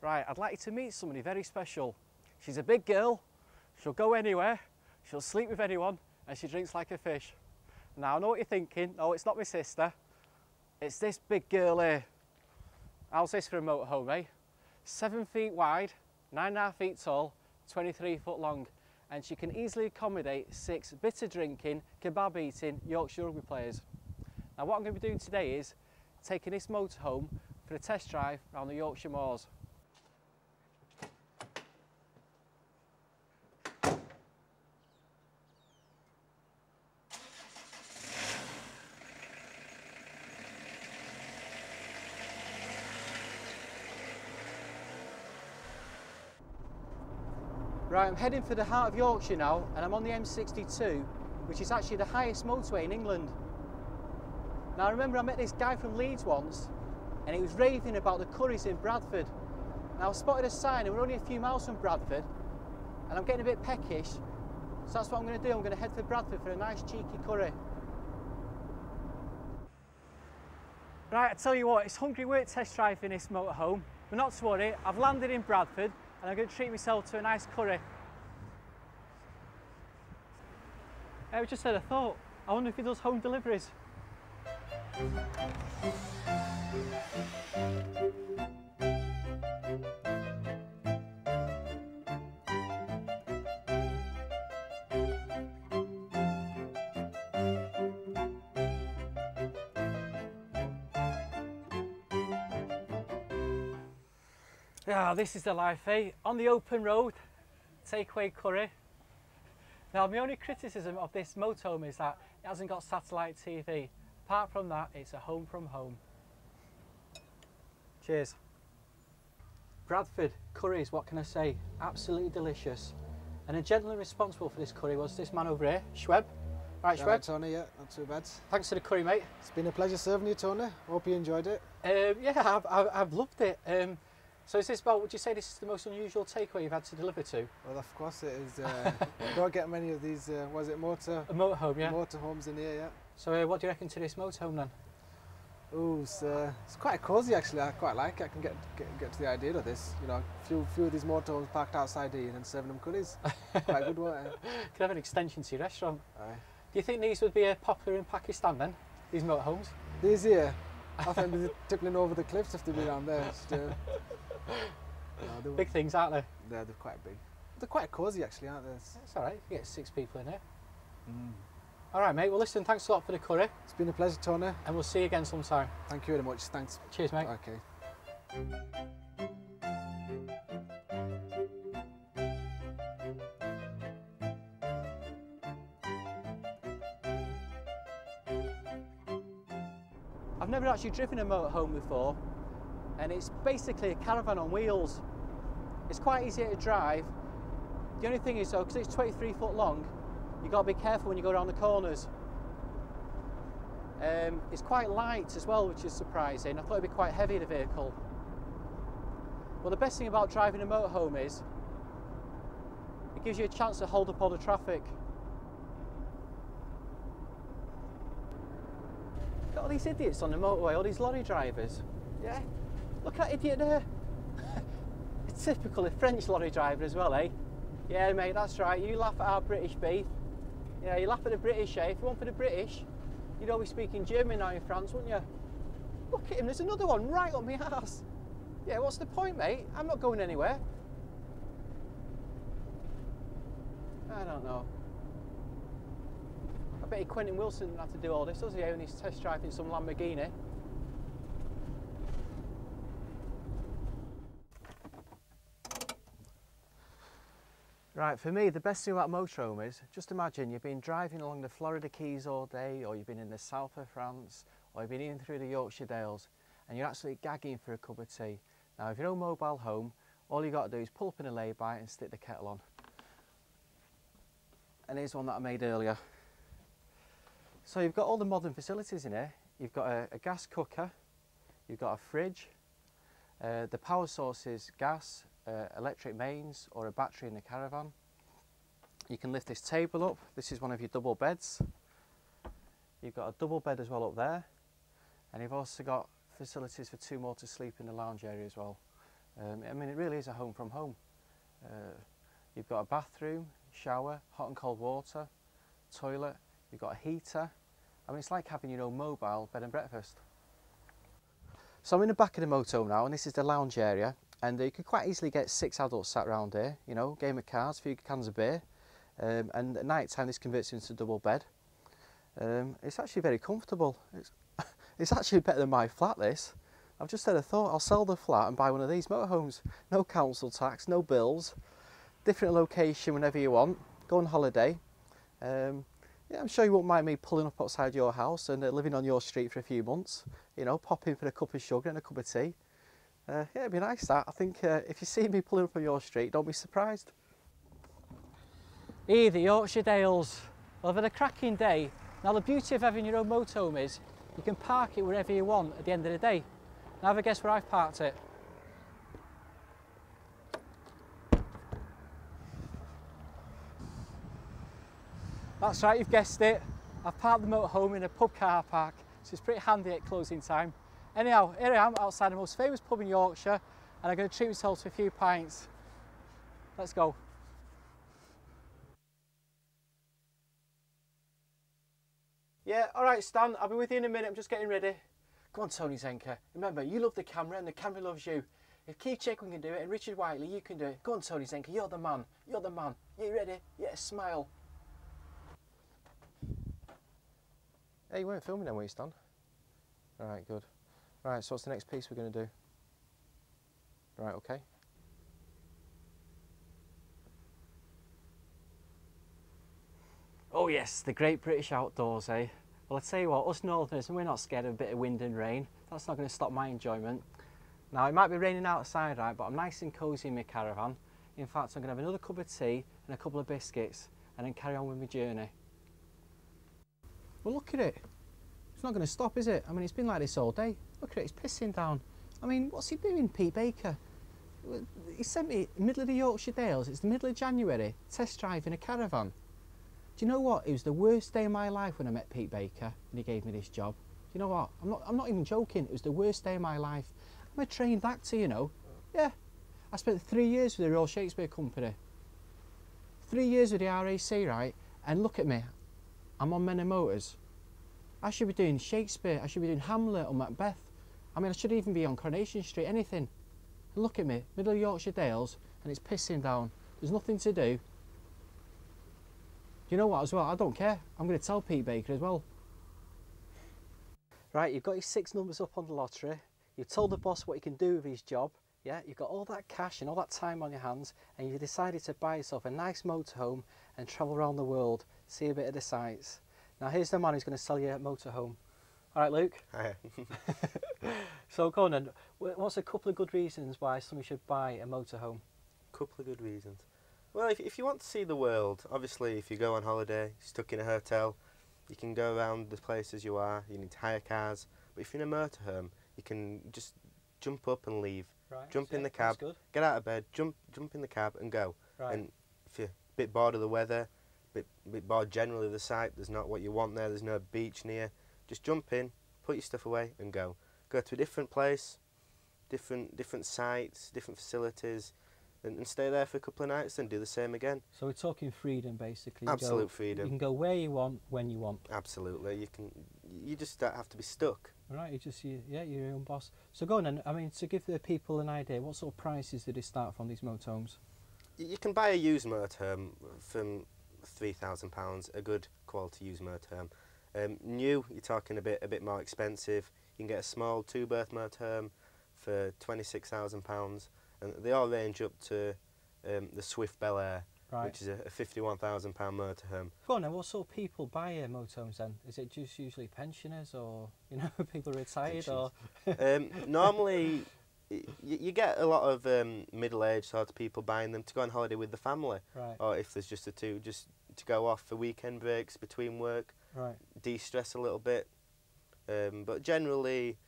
Right, I'd like you to meet somebody very special. She's a big girl, she'll go anywhere, she'll sleep with anyone, and she drinks like a fish. Now I know what you're thinking, no, it's not my sister, it's this big girl here. How's this for a motorhome, eh? 7 feet wide, 9.5 feet tall, 23 foot long, and she can easily accommodate 6 bitter drinking, kebab eating Yorkshire rugby players. Now what I'm going to be doing today is taking this motorhome for a test drive around the Yorkshire moors. Right, I'm heading for the heart of Yorkshire now, and I'm on the M62, which is actually the highest motorway in England. Now I remember I met this guy from Leeds once, and he was raving about the curries in Bradford. Now I spotted a sign, and we're only a few miles from Bradford, and I'm getting a bit peckish, so that's what I'm going to do. I'm going to head for Bradford for a nice cheeky curry. Right, I tell you what, it's hungry work test driving this motorhome, but not to worry, I've landed in Bradford, and I'm going to treat myself to a nice curry. I just had a thought, I wonder if he does home deliveries. Ah, this is the life, eh? On the open road, takeaway curry. Now, my only criticism of this motorhome is that it hasn't got satellite TV. Apart from that, it's a home from home. Cheers. Bradford curries, what can I say? Absolutely delicious. And the gentleman responsible for this curry was this man over here, Shoaib. Right, Shoaib? Right, Tony, yeah, not too bad. Thanks for the curry, mate. It's been a pleasure serving you, Tony. Hope you enjoyed it. Yeah, I've loved it. So is this about, would you say this is the most unusual takeaway you've had to deliver to? Well, of course it is. You don't get many of these, was it A motorhome, yeah. motorhomes in here, yeah. So what do you reckon to this motorhome then? Oh, it's quite cosy actually. I quite like it. I can get to the idea of this. You know, a few of these motorhomes parked outside here and serving them curries. Quite good, won't it? Could have an extension to your restaurant. Aye. Do you think these would be popular in Pakistan then, these motorhomes? These here, I think they're tippling over the cliffs if they be down there. Just, big things, aren't they? Yeah, they're quite big. They're quite cosy actually, aren't they? It's alright, you get 6 people in here. Alright mate, well listen, thanks a lot for the curry. It's been a pleasure, Tony. And we'll see you again sometime. Thank you very much, thanks. Cheers mate. Okay. I've never actually driven a motorhome before, and it's basically a caravan on wheels. It's quite easy to drive. The only thing is though, because it's 23 foot long, you've got to be careful when you go around the corners. It's quite light as well, which is surprising. I thought it'd be quite heavy, the vehicle. Well, the best thing about driving a motorhome is it gives you a chance to hold up all the traffic. Got all these idiots on the motorway, all these lorry drivers. Yeah, look at that idiot there. It's typical of French lorry driver as well, eh? Yeah, mate, that's right. You laugh at our British beef. Yeah, you laugh at the British, eh? If you want for the British, you'd always speak in German now in France, wouldn't you? Look at him, there's another one right up my ass. Yeah, what's the point, mate? I'm not going anywhere. I don't know. I bet Quentin Wilson didn't have to do all this, does he, when he's test driving some Lamborghini? Right, for me, the best thing about motorhome is, just imagine you've been driving along the Florida Keys all day, or you've been in the south of France, or you've been in through the Yorkshire Dales, and you're absolutely gagging for a cup of tea. Now, if you're no mobile home, all you got to do is pull up in a lay-by and stick the kettle on. And here's one that I made earlier. So you've got all the modern facilities in here. You've got a gas cooker, you've got a fridge, the power source is gas, electric mains or a battery in the caravan. You can lift this table up. This is one of your double beds. You've got a double bed as well up there, and you've also got facilities for 2 more to sleep in the lounge area as well. I mean, it really is a home from home. You've got a bathroom, shower, hot and cold water, toilet, you've got a heater. I mean, it's like having your own mobile bed and breakfast. So I'm in the back of the motorhome now, and this is the lounge area, and you could quite easily get 6 adults sat around here, you know, game of cards, a few cans of beer, and at night time this converts into a double bed. It's actually very comfortable. It's actually better than my flat, this. I've just had a thought, I'll sell the flat and buy one of these motorhomes. No council tax, no bills, different location whenever you want, go on holiday. Yeah, I'm sure you won't mind me pulling up outside your house and living on your street for a few months. You know, pop in for a cup of sugar and a cup of tea. Yeah, it'd be nice that. I think if you see me pulling up on your street, don't be surprised. Here, the Yorkshire Dales. Well, I've had a cracking day. Now the beauty of having your own motorhome is you can park it wherever you want at the end of the day. Now have a guess where I've parked it. That's right, you've guessed it. I've parked the motorhome in a pub car park, so it's pretty handy at closing time. Anyhow, here I am outside the most famous pub in Yorkshire, and I'm going to treat myself to a few pints. Let's go. Yeah, all right, Stan, I'll be with you in a minute. I'm just getting ready. Go on, Tony Zenka. Remember, you love the camera and the camera loves you. If Keith Chegwin can do it and Richard Whiteley, you can do it. Go on, Tony Zenka, you're the man. You're the man. You ready? Yeah, smile. Hey, you weren't filming then, were you, Stan? All right, good. Right, so what's the next piece we're going to do? Right, okay. Oh yes, the great British outdoors, eh? Well, I tell you what, us northerners, and we're not scared of a bit of wind and rain. That's not going to stop my enjoyment. Now, it might be raining outside, right, but I'm nice and cosy in my caravan. In fact, I'm going to have another cup of tea and a couple of biscuits, and then carry on with my journey. Well, look at it. It's not going to stop, is it? I mean, it's been like this all day. Look at it, it's pissing down. I mean, what's he doing, Pete Baker? He sent me middle of the Yorkshire Dales. It's the middle of January, test driving a caravan. Do you know what? It was the worst day of my life when I met Pete Baker and he gave me this job. Do you know what? I'm not even joking. It was the worst day of my life. I'm a trained actor, you know. Yeah. I spent 3 years with the Royal Shakespeare Company. 3 years with the RAC, right? And look at me. I'm on Men and Motors. I should be doing Shakespeare. I should be doing Hamlet or Macbeth. I mean, I should even be on Coronation Street, anything. And look at me, middle of Yorkshire Dales, and it's pissing down. There's nothing to do. You know what as well? I don't care. I'm going to tell Pete Baker as well. Right, you've got your 6 numbers up on the lottery. You've told the boss what you can do with his job. Yeah, you've got all that cash and all that time on your hands, and you decided to buy yourself a nice motorhome and travel around the world, see a bit of the sights. Now here's the man who's going to sell you a motorhome. All right, Luke? Hi. So go on then. What's a couple of good reasons why somebody should buy a motorhome? Couple of good reasons. Well, if you want to see the world, obviously if you go on holiday, stuck in a hotel, you can go around the places you are, you need to hire cars. But if you're in a motorhome, you can just jump up and leave. Right, jump in the cab, get out of bed, jump in the cab and go. Right. And if you're a bit bored of the weather, bit bored generally of the site, there's not what you want there, there's no beach near, just jump in, put your stuff away and go. Go to a different place, different sites, different facilities, and stay there for a couple of nights and do the same again. So we're talking freedom basically. Absolute freedom. You can go where you want, when you want. Absolutely. You just don't have to be stuck. Right, you're your own boss. So go on then, I mean, to give the people an idea, what sort of prices do they start from, these motorhomes? You can buy a used motorhome from £3,000, a good quality used motorhome. New, you're talking a bit more expensive. You can get a small 2-berth motorhome for £26,000, and they all range up to the Swift Bel Air, right, which is a £51,000 motorhome. Go on then, what sort of people buy motorhomes then? Is it just usually pensioners or, you know, people retired? Or normally you get a lot of middle-aged sort of people buying them to go on holiday with the family, right, or if there's just the two, just to go off for weekend breaks between work, right, de-stress a little bit. But generally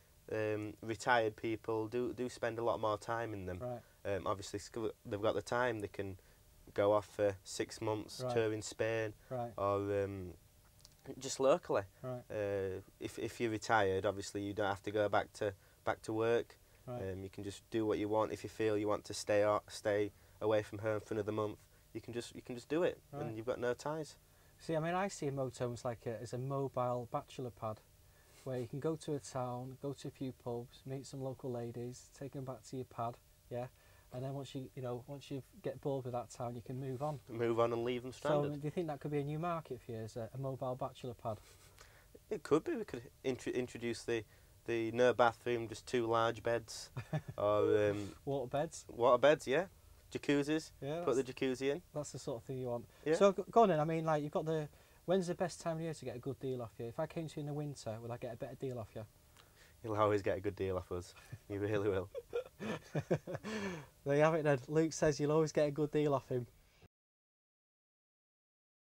retired people do spend a lot more time in them. Right. Obviously they've got the time, they can go off for 6 months, right, tour in Spain, right, or just locally. Right. If you're retired, obviously you don't have to go back to work. Right. You can just do what you want. If you feel you want to stay away from home for another month, you can just do it, Right. and you've got no ties. See, I mean, I see a motorhome as a mobile bachelor pad, where you can go to a town, go to a few pubs, meet some local ladies, take them back to your pad, yeah, and then once you get bored with that town, you can move on. Move on and leave them So, stranded. do you think that could be a new market for you as a mobile bachelor pad? It could be. We could introduce the no bathroom, just 2 large beds, or Water beds? water beds, yeah, jacuzzis. Yeah, Put the jacuzzi in. that's the sort of thing you want. Yeah. So, go on then. I mean, like, you've got when's the best time of year to get a good deal off you? If I came to you in the winter, would I get a better deal off you? You'll always get a good deal off us. You really will. There you have it then. Luke says you'll always get a good deal off him.